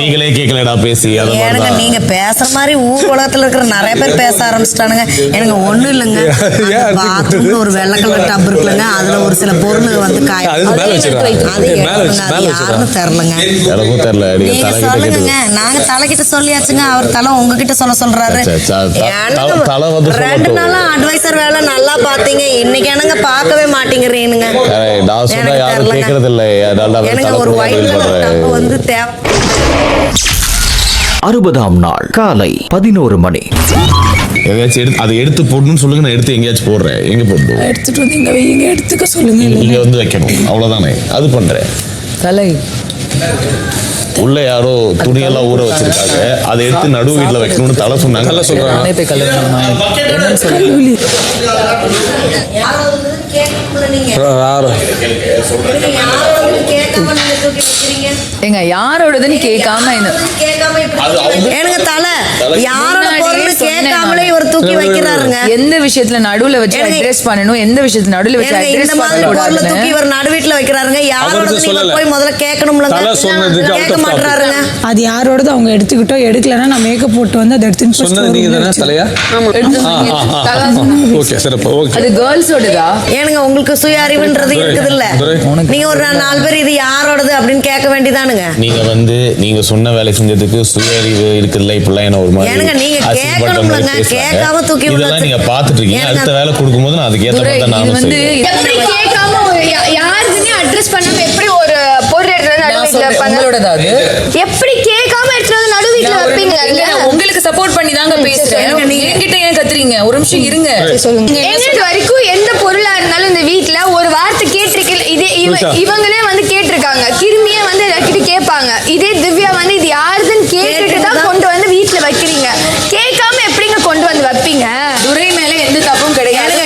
நீங்களே கேட்கலடா பேசி. எனக்கு நீங்க பேசுற மாதிரி ஊர் உலகத்துல இருக்கிற நிறைய பேர் பேச ஆரம்பிச்சிட்டானுங்க. எனக்கு ஒண்ணும் இல்லைங்க, பாத்ரூம்ல ஒரு வெள்ளை கலர் டப் இருக்குல்லங்க, அதுல ஒரு சில பொருள் வந்து காய யாருன்னு தெரியலங்க. எனக்கும் தெரியல. நீங்க சொல்லுங்க. நாங்க தலைகிட்ட சொல்லியாச்சுங்க, அவர் தலை உங்ககிட்ட சொல்றாரு. 2 நாளா அட்வைசர் வேலை நல்லா பாத்தீங்க, இன்னைக்கு என்னங்க பார்க்கவே மாட்டேங்கிறீனுங்க. எனக்கு ஒரு ஒயிட் கலர் டப் வந்து தேவை. 60ஆம் நாள் காலை 11 மணி. எங்கேயாச்சும் அதை எடுத்து போடணும்னு சொல்லுங்க, நான் எடுத்து எங்கேயாச்சும் போடுறேன். எங்க போட்டு எடுத்துட்டு வந்து இங்க வைங்க, எடுத்துக்க சொல்லுங்க. இங்க வந்து வைக்கணும், அவ்வளவுதானே. அது பண்றேன். தலை உள்ள யாரோ துணியெல்லாம் ஊற வச்சிருக்காங்க, அதை எடுத்து நடு வீட்டுல வைக்கணும்னு தலை சொன்னாங்க. எங்க யாரோடதுன்னு கேட்காம எனக்கு தலை யாரோட பொருள் கேட்காமலே இவர் தூக்கி வைக்கிறாருங்க. எந்த விஷயத்துல நடுவுல வச்சு அட்ரஸ் பண்ணணும், எந்த விஷயத்துல நடுவுல வச்சு இந்த மாதிரி பொருள் தூக்கி இவர் நடு வீட்டுல வைக்கிறாருங்க. யாரோட போய் முதல்ல கேட்கணும்ல, கேட்க மாட்டாருங்க. அது யாரோடது அவங்க எடுத்துக்கிட்டோ, எடுக்கலன்னா நான் மேக்கப் போட்டு வந்து அதை எடுத்துன்னு அது கேர்ள்ஸோடதா? ஏனுங்க உங்களுக்கு சுய அறிவுன்றது இருக்குது இல்ல? நீங்க ஒரு 4 பேர் இது யாரோடது அப்படின்னு கேட்க வேண்டியதானுங்க. நீங்க சொன்ன வேலை செஞ்சதுக்கு சுய அறிவு இருக்குல்ல, இப்பெல்லாம் என்ன ஒரு மாதிரி ஏனுங்க நீங்க கேட்கணும்லங்க, கேட்காம தூக்கி இதெல்லாம் நீங்க பாத்துட்டு இருக்கீங்க. அடுத்த வேலை கொடுக்கும்போது நான் அதுக்கு ஏத்த மாதிரி தான் நானும் செய்வேன். எப்படி கேட்காம யாருக்குமே அட்ரஸ் பண்ணாம எப்படி ஒரு பொருள் எடுத்து நடுவுல உங்களோடதா? அது எப்படி கேட்காம எடுத்து நடுவுல வைப்பீங்க? உங்களுக்கு சப்போர்ட் பண்ணி தாங்க பேசுறேன். என்கிட்ட ஏன் கத்துறீங்க? ஒரு நிமிஷம் இருங்க. என்னது வரைக்கும் எந்த பொருளா இருந்தாலும் இந்த வீட்டுல ஒரு வார்த்தை கேட்டிருக்கீங்க. இதே இவங்களே வந்து கேட்டிருக்காங்க, திரும்பியே வந்து எல்லார்கிட்ட கேட்பாங்க. இதே திவ்யா வந்து இது யாருதுன்னு கேட்டுட்டு தான் கொண்டு வந்து வீட்டுல வைக்கிறீங்க. கேட்காம எப்படிங்க கொண்டு வந்து வைப்பீங்க? துரை மேல எந்த தப்பும் கிடையாது.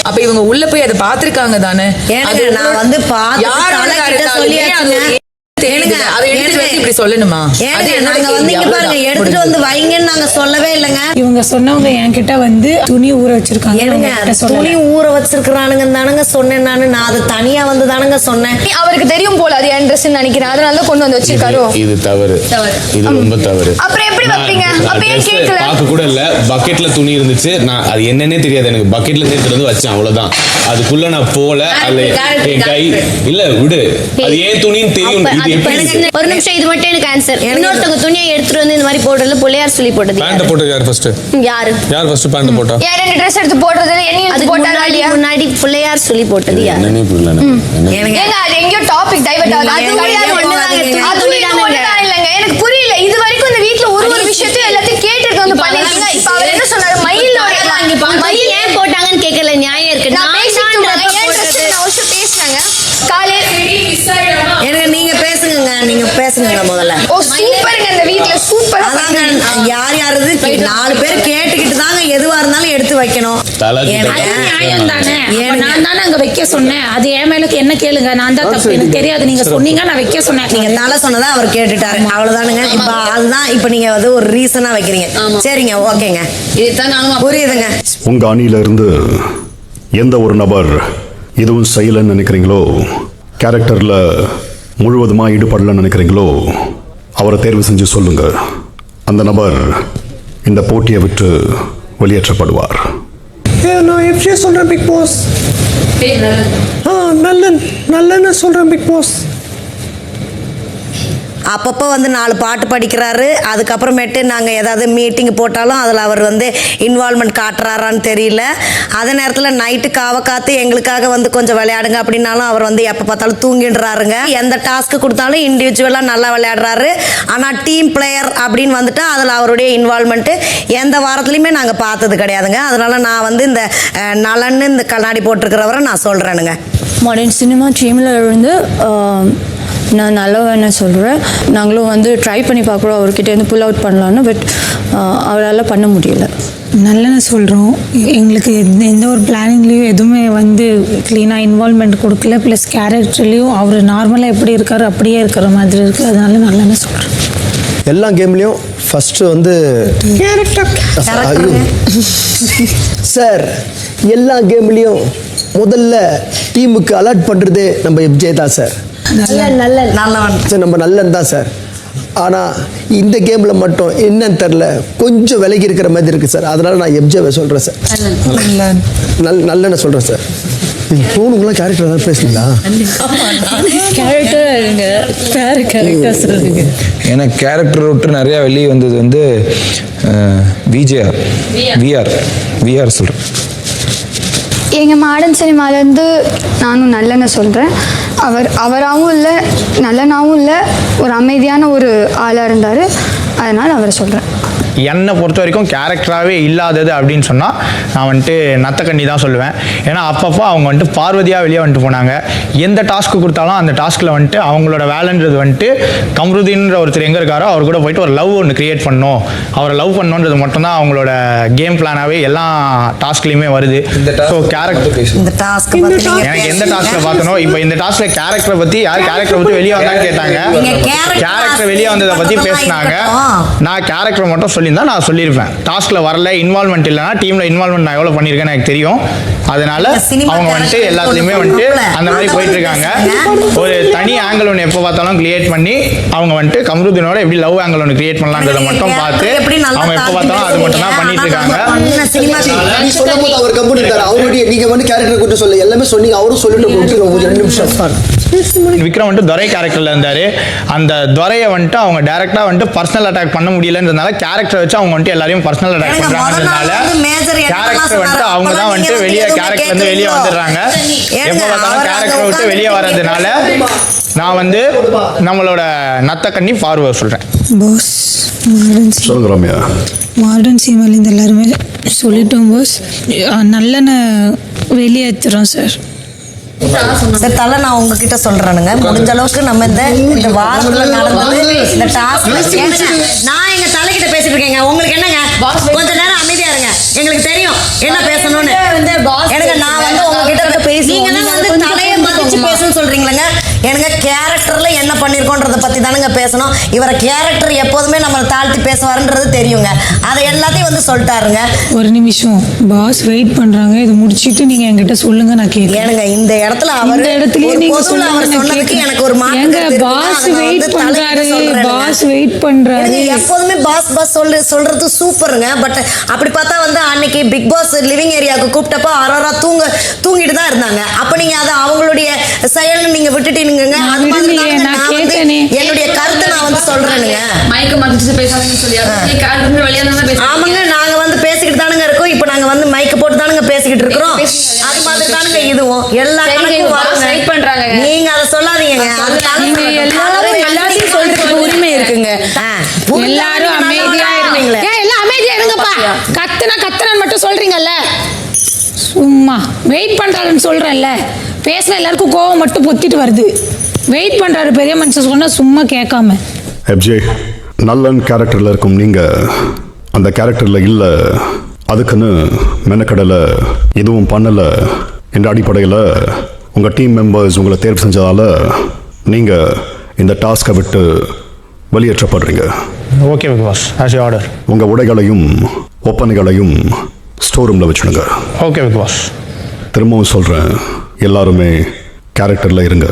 அப்ப இவங்க உள்ள போய் அதை பாத்துருக்காங்க தானே? நான் வந்து சொல்லணுமா? எடுத்துட்டு வந்து வைங்கன்னு நாங்க சொல்லவே இல்லைங்க. இவங்க சொன்னவங்க என்கிட்ட வந்து துணி ஊற வச்சிருக்காங்க. துணி ஊற வச்சிருக்கானுங்க தானுங்க சொன்னேன் நானு. நான் அது தனியா வந்து தானுங்க சொன்னேன். அவருக்கு தெரியும் போல அது என் ட்ரெஸ் நினைக்கிறேன், அதனால கொண்டு வந்து வச்சிருக்காரு. இது தவறு, இது ரொம்ப தவறு. அப்புறம் எப்படி வைப்பீங்க? அப்ப ஏன் கேட்கல? பாக்க கூட இல்ல, பக்கெட்ல துணி இருந்துச்சு, நான் அது என்னன்னே தெரியாது எனக்கு. பக்கெட்ல எடுத்து வந்து வச்சேன், அவ்வளவுதான். அதுக்குள்ள நான் போல அல்ல, என் கை இல்ல விடு, அது ஏன் துணின்னு தெரியும். ஒரு நிமிஷம், இது மட்டும் எனக்கு ஆன்சர். இன்னொருத்தங்க துணியை எடுத்துட்டு வந்து இந்த மாதிரி போடுறதுல பிள்ளையார் சொல்லி போட்டது. பேண்ட் போட்டது யார் ஃபர்ஸ்ட்? யாரு ஃபர்ஸ்ட் பேண்ட் போட்டா? யார் ரெண்டு Dress எடுத்து போடுறது? என்னையும் எடுத்து போட்டாரா இல்லையா? முன்னாடி பிள்ளையார் சொல்லி போட்டது யார்? என்னன்னே புரியல. ஏங்க அது எங்கயோ டாபிக் டைவர்ட் ஆகுது. அது ஒண்ணுதான் இல்லங்க, எனக்கு புரியல. இது வரைக்கும் இந்த வீட்ல ஒரு விஷயத்தையும் எல்லாத்தையும் கேட்டுட்டு வந்து பண்ணிருக்கீங்க. இப்ப அவர் என்ன சொன்னாரு? மயிலோட மயில் ஏன் போட்டாங்கன்னு கேட்கல, நியாயம் இருக்கு. நான் பேசினாங்க காலையில. எனக்கு நீங்க பேசுங்க, நீங்க பேசுங்க முதல்ல. ஓ சூப்பர்ங்க, இந்த வீட்ல சூப்பர். அதாங்க யார் யாருது 4 பேர் கேட்டுக்கிட்டு தாங்க எதுவா இருந்தாலும் எடுத்து வைக்கணும். நியாயம் தானே? நான் தானே அங்க வைக்க சொன்னேன். அது என் மேல என்ன கேளுங்க, நான் தான் தப்பு. எனக்கு தெரியாது, நீங்க சொன்னீங்க, நான் வைக்க சொன்னேன். நீங்க தலை சொன்னதா அவர் கேட்டுட்டாரு, அவ்வளவுதானுங்க. இப்ப அதுதான் இப்ப நீங்க வந்து ஒரு ரீசனா வைக்கிறீங்க. சரிங்க, ஓகேங்க, புரியுதுங்க. உங்க அணியில இருந்து எந்த ஒரு நபர் எதுவும் செய்யலன்னு நினைக்கிறீங்களோ, கேரக்டர்ல முழுவதுமா ஈடுபடலன்னு நினைக்கிறீங்களோ, அவரை தேர்வு செஞ்சு சொல்லுங்க. அந்த நபர் இந்த போட்டியை விட்டு வெளியேற்றப்படுவார். நான் எப்படியே சொல்றேன் பிக் பாஸ். நல்லன்னு சொல்றேன் பிக் பாஸ். அப்பப்போ வந்து 4 பாட்டு படிக்கிறாரு. அதுக்கப்புறமேட்டு நாங்கள் ஏதாவது மீட்டிங் போட்டாலும் அதில் அவர் வந்து இன்வால்மெண்ட் காட்டுறாரான்னு தெரியல. அதே நேரத்தில் நைட்டு காத்து எங்களுக்காக வந்து கொஞ்சம் விளையாடுங்க அப்படின்னாலும் அவர் வந்து எப்போ பார்த்தாலும் தூங்கிடுறாருங்க. எந்த டாஸ்க்கு கொடுத்தாலும் இண்டிவிஜுவலாக நல்லா விளையாடுறாரு. ஆனால் டீம் பிளேயர் அப்படின்னு வந்துட்டு அதில் அவருடைய இன்வால்மெண்ட்டு எந்த வாரத்துலையுமே நாங்கள் பார்த்தது கிடையாதுங்க. அதனால் நான் வந்து இந்த நலன்னு இந்த கண்ணாடி போட்டிருக்கிறவரை நான் சொல்கிறேனுங்க. மாடர்ன் சினிமா டீமில் இருந்து நான் நல்லா என்ன சொல்கிறேன், நாங்களும் வந்து ட்ரை பண்ணி பார்க்குறோம் அவர்கிட்டேருந்து புல் அவுட் பண்ணலான்னு. பட் அவரால் பண்ண முடியல. நல்லன்னு சொல்கிறோம். எங்களுக்கு எந்த ஒரு பிளானிங்லேயும் எதுவுமே வந்து க்ளீனாக இன்வால்மெண்ட் கொடுக்கல. ப்ளஸ் கேரக்டர்லேயும் அவர் நார்மலாக எப்படி இருக்கார் அப்படியே இருக்கிற மாதிரி இருக்குது. அதனால நல்லன்னு சொல்கிறேன். எல்லா கேம்லேயும் ஃபஸ்ட்டு வந்து சார், எல்லா கேம்லேயும் முதல்ல டீமுக்கு அலர்ட் பண்ணுறதே நம்ம எஃப்ஜே தான் சார். நல்ல நம்ம நல்லன் தான் சார். ஆனால் இந்த கேமில் மட்டும் என்னன்னு தெரில கொஞ்சம் விலகி இருக்கிற மாதிரி இருக்குது சார். அதனால் நான் எம்ஜேவை சொல்கிறேன் சார். நல்லெண்ண சொல்கிறேன் சார். ஃபோனுக்குலாம் கேரக்டர் தான் பேசுனீங்களா? எனக்கு கேரக்டர் விட்டு நிறையா வெளியே வந்தது வந்து விஆர் சொல்கிறேன். எங்கள் மாடர்ன் சினிமாலேருந்து நானும் நல்லெண்ண சொல்கிறேன். அவராகவும் இல்லை நல்லனாவும் இல்லை, ஒரு அமைதியான ஒரு ஆளாக இருந்தார். அதனால் அவரை சொல்கிறேன். என்னை பொறுத்த வரைக்கும் கேரக்டராகவே இல்லாதது அப்படின்னு சொன்னால் நான் வந்துட்டு நத்தக்கண்ணி தான் சொல்லுவேன். ஏன்னா அப்பப்போ அவங்க வந்துட்டு பார்வதியாக வெளியே வந்துட்டு போனாங்க. எந்த டாஸ்க்கு கொடுத்தாலும் அந்த டாஸ்கில் வந்துட்டு அவங்களோட வேலைன்றது வந்துட்டு கம்ருதீன்ற ஒருத்தர் எங்கே இருக்காரோ அவர் கூட போயிட்டு ஒரு லவ் ஒன்று க்ரியேட் பண்ணணும், அவரை லவ் பண்ணணுன்றது மட்டும்தான் அவங்களோட கேம் பிளானாகவே எல்லா டாஸ்க்லேயுமே வருது. ஸோ கேரக்டர் எனக்கு எந்த டாஸ்கில் பார்த்தனோ இப்போ இந்த டாஸ்கில் கேரக்டரை பற்றி யார் கேரக்டரை பற்றி வெளியே வந்தான்னு கேட்டாங்க. கேரக்டர் வெளியே வந்ததை பற்றி பேசினாங்க. நான் கேரக்டர் மட்டும் சொல்லியிருந்தா நான் சொல்லியிருப்பேன். டாஸ்கில் வரல, இன்வால்மெண்ட் இல்லைனா டீமில் இன்வால்மெண்ட் நான் எவ்வளோ பண்ணியிருக்கேன்னு எனக்கு தெரியும். அதனால அவங்க வந்துட்டு எல்லாத்துலேயுமே வந்துட்டு அந்த மாதிரி போயிட்டு இருக்காங்க. ஒரு தனி ஆங்கிள் ஒன்று எப்போ பார்த்தாலும் கிரியேட் பண்ணி அவங்க வந்துட்டு கம்ருதீனோட எப்படி லவ் ஆங்கிள் ஒன்று கிரியேட் பண்ணலான்றதை மட்டும் பார்த்து அவங்க எப்போ பார்த்தாலும் அது மட்டும் தான் பண்ணிட்டு இருக்காங்க. அவர் கம்பெனி அவருடைய நீங்கள் வந்து கேரக்டர் கூட்ட சொல்ல எல்லாமே சொன்னீங்க. அவரும் சொல்லிட்டு 2 நிமிஷம். விக்ரம் வந்துட்டு துரை கேரக்டர்ல இருந்தாரு. அந்த துரையை வந்துட்டு அவங்க டைரக்டா வந்துட்டு பர்சனல் அட்டாக் பண்ண முடியலன்றதுனால கேரக்டர் வச்சு அவங்க வந்துட்டு எல்லாரையும் பர்சனல் அட்டாக் பண்றாங்கன்றதுனால கேரக்டர் வந்துட்டு அவங்க தான் வந்துட்டு வெளியே கேரக்டர்ல இருந்து வெளியே வந்துடுறாங்க. எப்போ பார்த்தாலும் கேரக்டர் விட்டு வெளியே வர்றதுனால நான் வந்து நம்மளோட நத்தக்கண்ணி பார்வர் சொல்றேன். பாஸ் சொல்லுங்க ரம்யா. மாடர்ன் சினிமாலேருந்து எல்லாருமே சொல்லிட்டோம் பாஸ். நல்லெண்ண வெளியேற்றுறோம் சார். சார் தலை நான் உங்ககிட்ட சொல்றேனுங்க, முடிஞ்ச அளவுக்கு நம்ம இந்த வாரத்தில் நடந்தது இந்த டாஸ்க் நான் எங்க தலைகிட்ட பேசிட்டு இருக்கேங்க. உங்களுக்கு என்னங்க கொஞ்ச நேரம் அமைதியா இருங்க, எங்களுக்கு தெரியும் என்ன பேசணும்னு. எனக்கு நான் வந்து உங்ககிட்ட பேசி நீங்க வந்து தலையை மதிச்சு பேசணும்னு சொல்றீங்களேங்க. எனக்கு கேரக்டர்ல என்ன பண்ணிருக்கோன்றத பத்தி தானுங்க பேசணும். இவரை கேரக்டர் எப்போதுமே நம்ம தாழ்த்தி பேசுவாருன்றது தெரியுங்க. அதை எல்லாத்தையும் வந்து சொல்லிட்டாருங்க. ஒரு நிமிஷம் பாஸ் வெயிட் பண்றாங்க, இது முடிச்சிட்டு நீங்க என்கிட்ட சொல்லுங்க, நான் கேட்கிறேன். ஏனுங்க இந்த இடத்துல அவர் இடத்துலயே நீங்க சொன்னதுக்கு எனக்கு ஒரு பாஸ் வெயிட் பண்றாரு, பாஸ் வெயிட் பண்றாரு. எப்போதுமே பாஸ் பாஸ் சொல்றது சூப்பருங்க. பட் அப்படி பார்த்தா வந்து அன்னைக்கு பிக் பாஸ் லிவிங் ஏரியாவுக்கு கூப்பிட்டப்ப அரோரா தூங்கிட்டு தான் இருந்தாங்க. அப்ப நீங்க அதை அவங்களுடைய செயல் நீங்க விட்டுட்டீங்க. அது மாதிரி என்னுடைய கருத்தை நான் வந்து சொல்றேனுங்க. ஆமாங்க, நாங்க வந்து பேசிக்கிட்டு தானுங்க இருக்கோம். இப்ப நாங்க வந்து மைக்கு போட்டு தானுங்க பேசிக்கிட்டு இருக்கிறோம். அது மாதிரி தானுங்க இதுவும் எல்லா பண்றாங்க. நீங்க அதை சொல்லாதீங்க. எல்லாத்தையும் சொல்றதுக்கு உரிமை இருக்குங்க. எல்லாரும் அமைதியா இருந்தீங்களே. எல்லாம் அமைதியா இருங்கப்பா. கத்துனா மட்டும் சொல்றீங்கல்ல. சும்மா வெயிட் பண்றாருன்னு சொல்றேன்ல. பேசினா எல்லாருக்கும் கோவம் மட்டும் பொத்திட்டு வருது. வெயிட் பண்றாரு பெரிய மனுஷன் சொன்னா சும்மா கேட்காம. எப்ஜே, நல்லன் கேரக்டரில் இருக்கும் நீங்கள் அந்த கேரக்டரில் இல்லை, அதுக்குன்னு மெனக்கடலை எதுவும் பண்ணலை என்ற அடிப்படையில் உங்கள் டீம் மெம்பர்ஸ் உங்களை தேர்வு செஞ்சதால் நீங்கள் இந்த டாஸ்கை விட்டு வெளியேற்றப்படுறீங்க. Okay boss, as you order. உங்கள் உடைகளையும் ஒப்பனைகளையும் ஸ்டோர் ரூமில் வச்சுடுங்க. Okay boss. திரும்பவும் சொல்கிறேன், எல்லாருமே கேரக்டரில் இருங்க.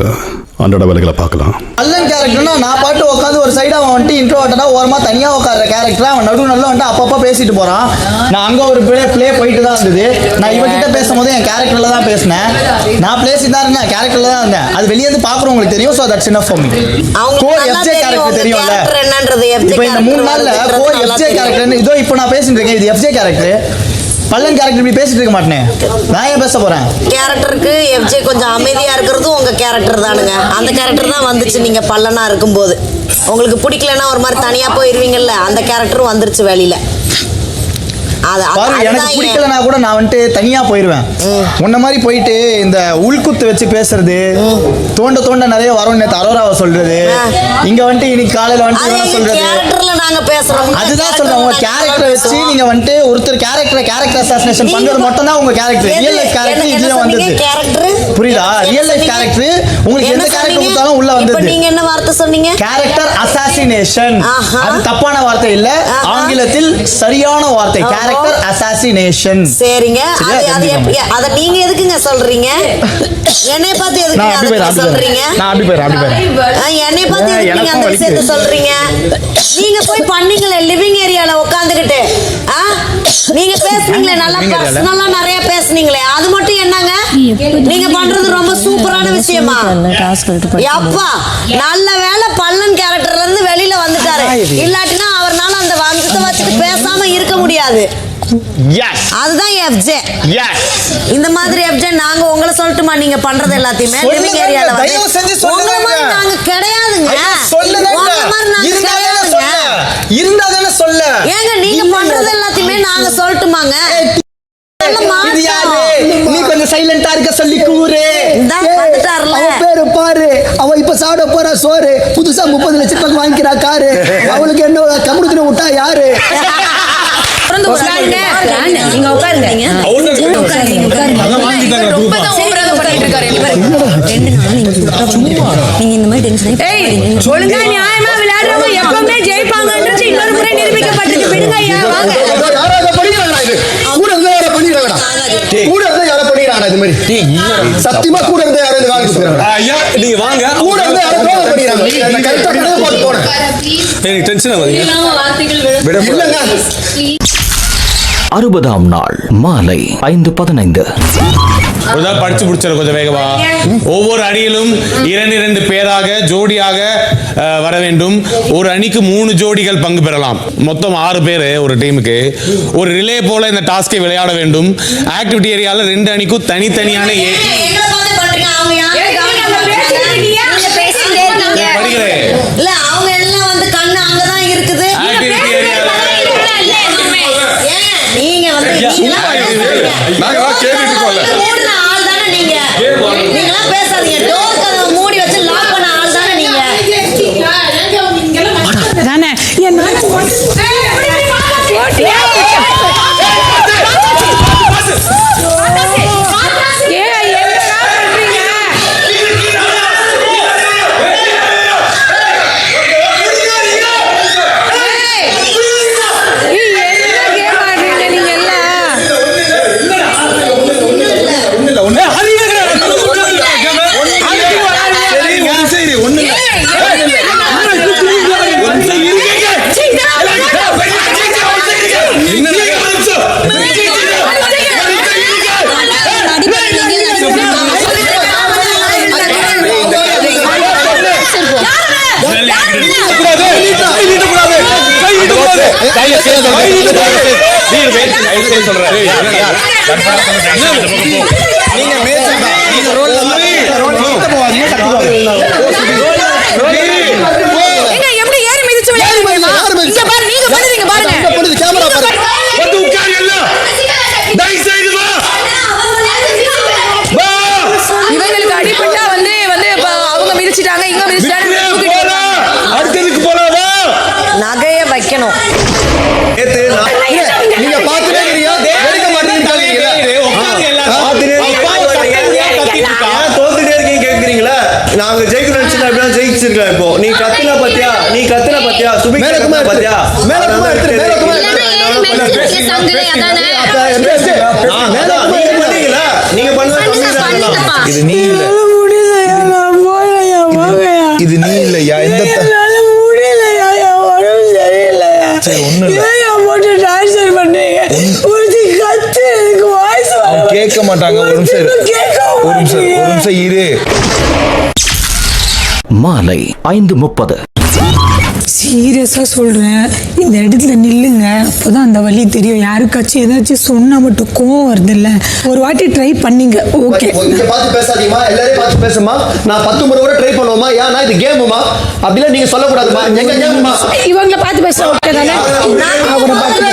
அன்றாட வேலைகளை பார்க்கலாம். நல்லன் கேரக்டர்னா நான் பாட்டு உட்காந்து ஒரு சைடு அவன் வந்துட்டு இன்ட்ரோவர்ட்டா ஓரமாக தனியாக உட்கார கேரக்டர். அவன் நடுவு நல்லா வந்துட்டு அப்பப்போ பேசிட்டு போகிறான். நான் அங்கே ஒரு ப்ளே போயிட்டு தான் இருந்தது. நான் இவன்கிட்ட பேசும்போது என் கேரக்டரில் தான் பேசினேன். நான் பேசி தான் இருந்தேன், கேரக்டரில் தான் இருந்தேன். அது வெளியே இருந்து பார்க்குறவங்களுக்கு தெரியும். So that's enough for me. Core FJ character தெரியும்ல. இப்போ இந்த 3 நாளில் கோர் எஃப்ஜே கேரக்டர் இதோ இப்போ நான் பேசிட்டு இருக்கேன். இது எஃப்ஜே கேரக்டர். பல்லன் கேரக்டர் இப்படி பேசிட்டு இருக்க மாட்டேன். நான் ஏன் பேச போறேன்? கேரக்டருக்கு எஃப்ஜே கொஞ்சம் அமைதியா இருக்கிறதும் உங்க கேரக்டர் தானுங்க. அந்த கேரக்டர் தான் வந்துச்சு. நீங்க பல்லனா இருக்கும்போது உங்களுக்கு பிடிக்கலன்னா ஒரு மாதிரி தனியா போயிருவீங்கல்ல, அந்த கேரக்டரும் வந்துருச்சு வெளியில. எனக்கு பிடிக்கலனா கூட நான் வந்துட்டு தனியா போயிருவேன். உன்ன மாதிரி போயிட்டு இந்த உள்குத்து வச்சு பேசுறது, தோண்ட நிறைய வரும். நேத்து அரோராவை சொல்றது, இங்க வந்துட்டு இன்னைக்கு காலையில வந்துட்டு சொல்றது, நாங்க பேசுறோம். அதுதான் சொல்றேன். உங்க கேரக்டர் வச்சு நீங்க வந்துட்டு ஒருத்தர் கேரக்டர் அசாசினேஷன் பண்றது மட்டும் தான் உங்க கேரக்டர். ரியல் லைஃப் கேரக்டர் இதுல வந்தது. புரியுதா? ரியல் லைஃப் கேரக்டர் உங்களுக்கு எந்த கேரக்டர் கொடுத்தாலும் உள்ள இப்ப வந்தது. நீங்க என்ன வார்த்தை சொன்னீங்க? Character assassination. ஆஹா. அது தப்பான வார்த்தை இல்ல, ஆங்கிலத்தில் சரியான வார்த்தை கேரக்டர் அசாசினேஷன். சரிங்க. அது எப்படி அத நீங்க எதுக்குங்க சொல்றீங்க? என்னை பார்த்து எதுக்கு அத சொல்றீங்க? நான் அப்படி போயிடுறேன். என்னை பார்த்து எதுக்கு நீங்க அந்த விஷயத்தை சொல்றீங்க? நீங்க போய் பண்ணீங்களே லிவிங் ஏரியால உட்கார்ந்துகிட்டு நீங்க பேசுனீங்களே, நல்லா பர்சனலா நிறைய பேசுனீங்களே, அது மட்டும் என்னங்க? நீங்க பண்றது ரொம்ப சூப்பரான விஷயமா? அப்பா நல்ல வேலை பல்லன் கேரக்டர்ல இருந்து வெளியில வந்துட்டாரு. இல்லாட்டினா அவர்னால அந்த வந்தத்தை வச்சுட்டு பேசாம இருக்க முடியாது. அதுதான் எஃப்ஜே. இந்த மாதிரி எஃப்ஜே நாங்க உங்களை சொல்லட்டுமா? நீங்க பண்றது எல்லாத்தையுமே லிவிங் ஏரியால வந்து உங்களை மாதிரி நாங்க கிடையாதுங்க. ஏங்க நீங்க பண்றது எல்லாத்தையுமே நாங்க சொல்லட்டுமாங்க? நீ கொஞ்சம் சைலண்டா இருக்க சொல்லி கூறு. அவன் பேரு பாரு, அவ இப்ப சாப்பிட போறா சோறு, புதுசா 30 லட்சம் ரூபாய்க்கு வாங்கிக்கிறா காரு, அவளுக்கு என்ன கம்முடுத்துன விட்டா யாரு? நீங்க உட்காருங்க. ஒழுங்கா நியாயமா விளையாடுறவங்க எப்பவுமே ஜெயிப்பாங்கன்றது இன்னொரு முறை நிரூபிக்கப்பட்டிருக்கு. விடுங்க ஐயா, வாங்க. சத்தியமா கூட இருந்த யாரும் நீங்க வாங்க கூட இருந்த யாரும் டென்ஷன் இல்லங்க. 60ஆம் நாள் மாலை 5:15. படிச்சு முடிச்சிட கொஞ்சம் வேகமா. ஒவ்வொரு அணியிலும் 2 பேராக ஜோடியாக வர வேண்டும். ஒரு அணிக்கு 3 ஜோடிகள் பங்கு பெறலாம். மொத்தம் 6 பேர் ஒரு டீமுக்கு. ஒரு ரிலே போல இந்த டாஸ்கை விளையாட வேண்டும். ஆக்டிவிட்டி ஏரியால 2 அணிக்கும் தனித்தனியான இல்ல அவங்க எல்லாம் வந்து கண்ணு அங்கதான் இருக்குது. நீங்க வந்து ஆள் தானே நீங்க. நீங்களாம் பேசாதீங்க. டோர் கதவை மூடி வச்சு லாக் பண்ண ஆள் தானே நீங்க. தானே எப்படி ஏறி மிதிச்சு விளையாடுறீங்க? இங்க பாரு, நீங்க பண்ணுவீங்க பாருங்க. கேமரா பாரு. இவங்களுக்கு அடிபட்டா வந்து அவங்க மிதிச்சிட்டாங்க, இங்க மிதிச்சிட்டாங்க. அடுத்ததுக்கு போலாமா? நகைய வைக்கணும். நீங்க பாத்துட்டே இருக்கீங்க, எடுக்க மாட்டீங்க. தோத்துட்டே இருக்கீங்க கேக்குறீங்களா? நாங்க ஜெயிக்கணும் நினைச்சா அப்படியே ஜெயிச்சிருக்கலாம். இப்போ நீ கத்துன பாத்தியா? சுபி கத்துன பாத்தியா? நீங்க பண்ணீங்களா? இது நீ இல்ல, இது நீ இல்லையா? எந்த கேட்க மாட்டாங்க. ஒரு நிமிஷம் இரு. மாலை 5:30. சீரியஸா சொல்றேன், இந்த இடத்துல நில்லுங்க. அப்போதான் அந்த வழி தெரியும். யாருக்காச்சும் ஏதாச்சும் சொன்னா மட்டும் கோவம் வருது இல்ல. ஒரு வாட்டி ட்ரை பண்ணீங்க, ஓகே. பார்த்து பேசாதீமா, எல்லாரையும் பார்த்து பேசுமா. நான் 10 முறை கூட ட்ரை பண்ணுவோமா? ஏன்னா இது கேமுமா, அப்படிலாம் நீங்க சொல்லக்கூடாதுமா. எங்க கேமுமா? இவங்களை பார்த்து பேச ஓகே தானே? அவரை பார்த்து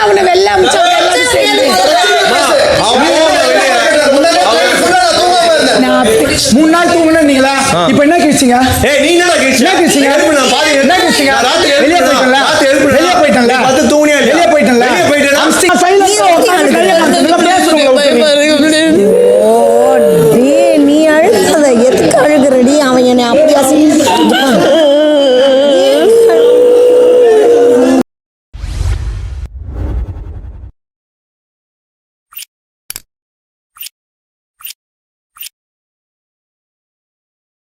அவனை வெள்ள அமிச்சா 3 நாள் தூங்குனீங்களா? இப்போ என்ன கேச்சீங்க? நீ என்ன கேச்சீங்க? என்ன கேச்சீங்க? நான் பாதி என்ன கேச்சீங்க? ராத்திரி வெளியே போய்